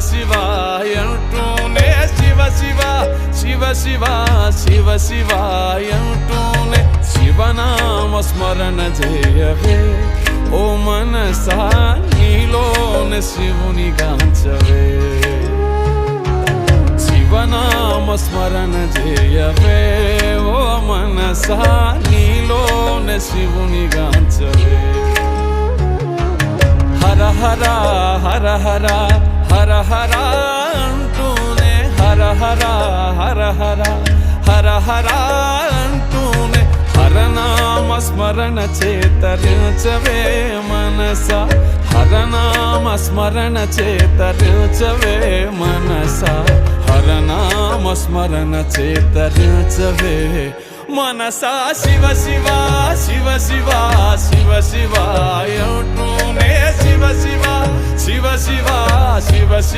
శివాయంటూనే శివ శివ శివ శివ శివ శివాయంటూనే శివనామ స్మరణ చేయవే ఓ మనసా నీలోనే శివుని గాంచవే శివనామ స్మరణ చేయవే ఓ మనసా నీలోనే శివుని గాంచవే హర హర హర హర హర హర అంటూనే హర హర హర హర హర హర అంటూనే హరనామ స్మరణ చేతరించవే మనస హరనామ స్మరణ చేతరించవే మనస హరనామ స్మరణ చేతరించవే మనసా శివ శివ శివ శివ శివ శివాయంటూనే శివ శివ శివ శివ శివ శివ